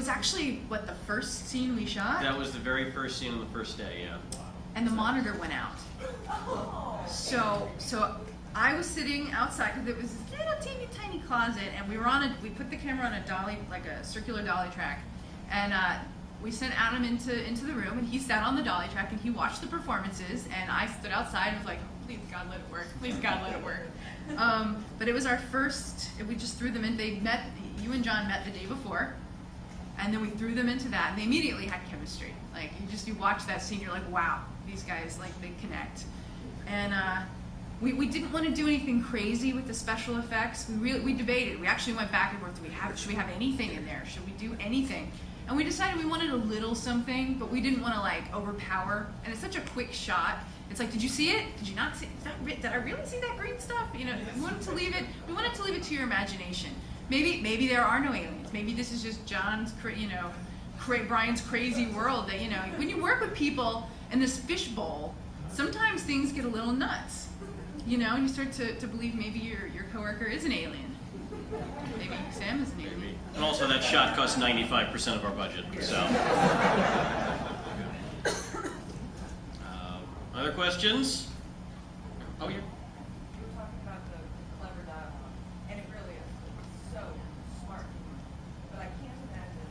was actually, what, the first scene we shot? That was the very first scene on the first day, yeah. And the monitor went out. So I was sitting outside, because it was this little teeny tiny closet, and we put the camera on a dolly, like a circular dolly track, and we sent Adam into the room, and he sat on the dolly track, and he watched the performances, and I stood outside and was like, please God, let it work. Please God, let it work. But it was our first, we just threw them in. You and John met the day before, and then we threw them into that, and they immediately had chemistry. Like, you watch that scene, you're like, wow, these guys, like, they connect. And we didn't want to do anything crazy with the special effects. We debated. We actually went back and forth. Should we have anything in there? Should we do anything? And we decided we wanted a little something, but we didn't want to, like, overpower. And it's such a quick shot. It's like, did you see it? Did you not see it? Did I really see that green stuff? You know, we wanted to leave it to your imagination. Maybe there are no aliens. Maybe this is just John's, Brian's crazy world. That, when you work with people in this fishbowl, sometimes things get a little nuts. And you start to believe maybe your coworker is an alien. Maybe Sam is an alien. Maybe. And also, that shot cost 95% of our budget. So. Other questions? Oh, yeah. You're talking about the clever dialogue, and it really is so smart. But I can't imagine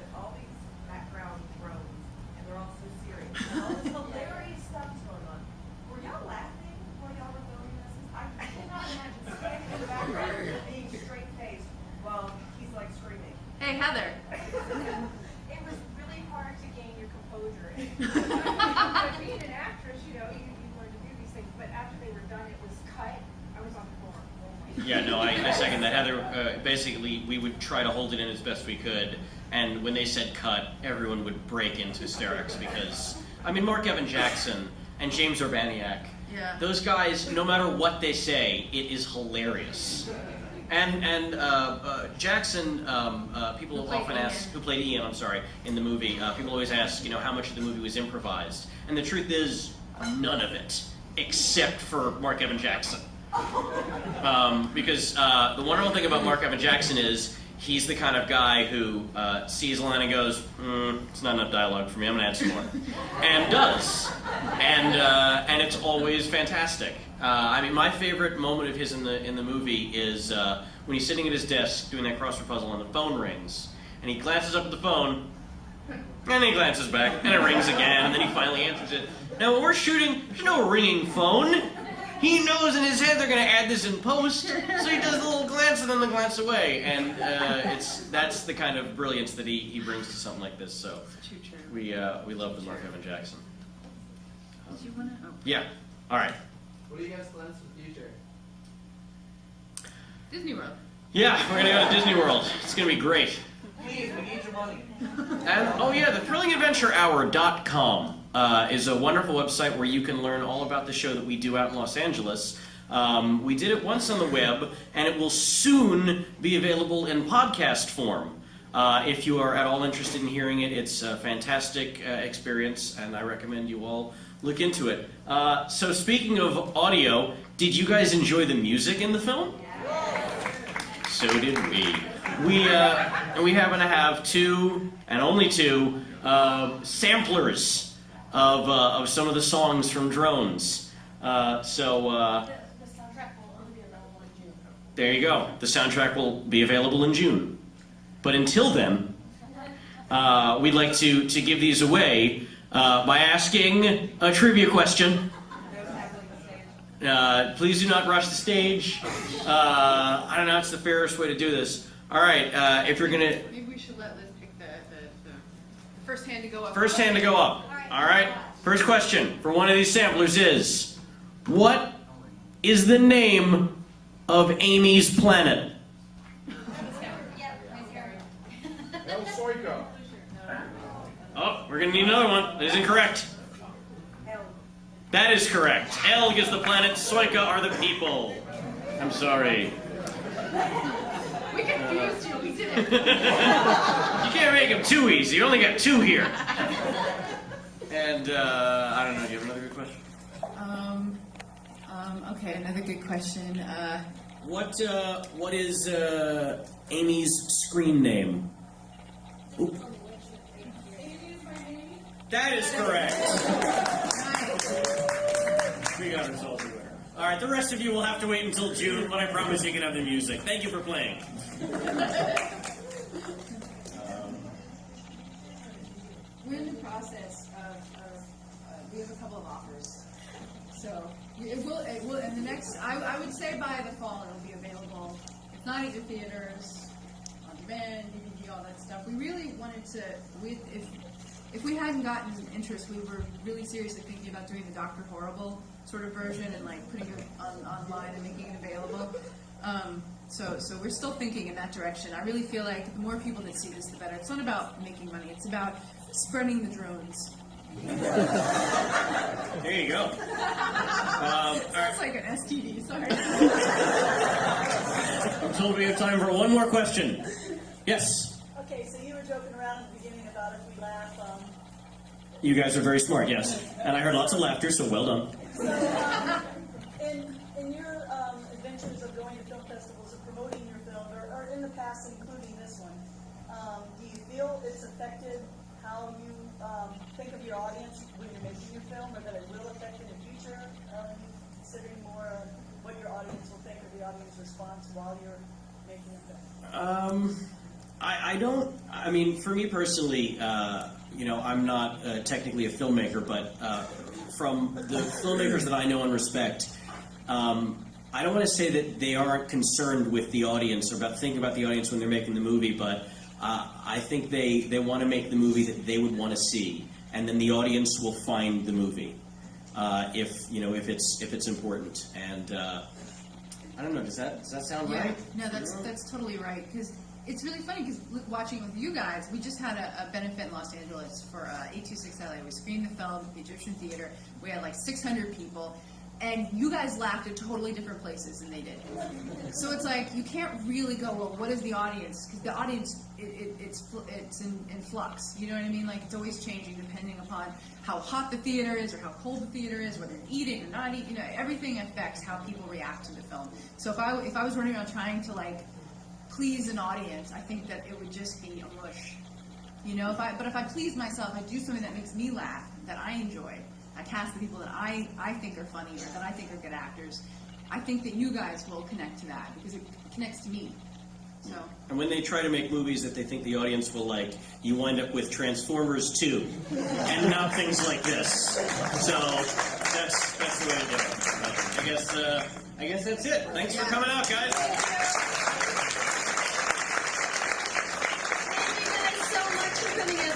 that all these background drones, and they're all so serious, and all this hilarious stuff's going on. Were y'all laughing while y'all were filming this? I cannot imagine standing in the background and being straight-faced while he's like screaming. Hey, Heather. It was really hard to gain your composure. But being an actress, you learn to do these things. But after they were done, it was cut. I was on the floor. Oh my Yeah, no, I second that. Heather, basically, we would try to hold it in as best we could, and when they said cut, everyone would break into hysterics because, Mark Evan Jackson and James Urbaniak, those guys, no matter what they say, it is hilarious. And Jackson, people often ask, who played Ian, in the movie, people always ask, how much of the movie was improvised. And the truth is, none of it, except for Mark Evan Jackson. Because the wonderful thing about Mark Evan Jackson is, he's the kind of guy who sees a line and goes, it's not enough dialogue for me, I'm going to add some more. And does. And it's always fantastic. My favorite moment of his in the movie is when he's sitting at his desk doing that crossword puzzle and the phone rings. And he glances up at the phone, and then he glances back, and it rings again, and then he finally answers it. Now when we're shooting, there's no ringing phone. He knows in his head they're going to add this in post, so he does the little glance and then the glance away. And that's the kind of brilliance that he brings to something like this. So we love the Mark Evan Jackson. Did you want to? Oh. Yeah. All right. What do you guys plans for the future? Disney World. Yeah, we're going to go to Disney World. It's going to be great. Please, we need your money. And, the thrillingadventurehour.com is a wonderful website where you can learn all about the show that we do out in Los Angeles. We did it once on the web, and it will soon be available in podcast form. If you are at all interested in hearing it, it's a fantastic experience, and I recommend you all look into it. So speaking of audio, did you guys enjoy the music in the film? So did we. We happen to have two, and only two, samplers of some of the songs from Drones. The soundtrack will only be available in June. There you go. The soundtrack will be available in June. But until then, we'd like to give these away by asking a trivia question. Please do not rush the stage. I don't know, it's the fairest way to do this. All right, if you're going to... Maybe we should let Liz pick the first hand to go up. First hand to go up. All right, first question for one of these samplers is, what is the name of Amy's planet? El Soico. Oh, we're going to need another one. That is incorrect. That is correct. Elg is the planet, Soika are the people. I'm sorry. We confused you, we did it. You can't make them too easy. You only got two here. And, I don't know, do you have another good question? Okay, another good question. What is Amy's screen name? Oop. That is correct. We got ourselves a winner. All right, the rest of you will have to wait until June, but I promise you can have the music. Thank you for playing. We're in the process of we have a couple of offers. So it will, in the next, I would say by the fall it will be available. If not at your theaters, on demand, DVD, all that stuff. We really wanted to, if we hadn't gotten interest, we were really seriously thinking about doing the Dr. Horrible sort of version and like putting it online and making it available. So we're still thinking in that direction. I really feel like the more people that see this, the better. It's not about making money. It's about spreading the drones. There you go. Sounds like an STD, sorry. I'm told we have time for one more question. Yes? Okay, so you were joking around at the beginning about if we laugh. You guys are very smart, yes. And I heard lots of laughter, so well done. So, in your adventures of going to film festivals and promoting your film, or in the past, including this one, do you feel it's affected how you think of your audience when you're making your film, or that it will affect it in the future? Considering more what your audience will think of the audience response while you're making a film? I don't, I mean, for me personally, I'm not technically a filmmaker, but from the filmmakers that I know and respect, I don't want to say that they aren't concerned with the audience or thinking about the audience when they're making the movie, but I think they want to make the movie that they would want to see, and then the audience will find the movie if it's important. And I don't know. Does that sound right? No, that's totally right. Because it's really funny. Because watching with you guys, we just had a benefit in Los Angeles for 826 LA. We screened the film at the Egyptian Theater. We had like 600 people. And you guys laughed at totally different places than they did. So it's like, you can't really go, well, what is the audience? Because the audience, it's in flux. You know what I mean? Like, it's always changing depending upon how hot the theater is or how cold the theater is, whether you're eating or not eating. You know, everything affects how people react to the film. So if I was running around trying to, like, please an audience, I think that it would just be a mush. You know, but if I please myself, I do something that makes me laugh, that I enjoy. I cast the people that I think are funny or that I think are good actors. I think that you guys will connect to that because it connects to me. So. And when they try to make movies that they think the audience will like, you wind up with Transformers 2 and not things like this. So that's the way to do it. I guess that's it. Thanks for coming out, guys.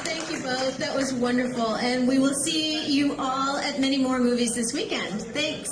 Thank you both. That was wonderful. And we will see you all at many more movies this weekend. Thanks.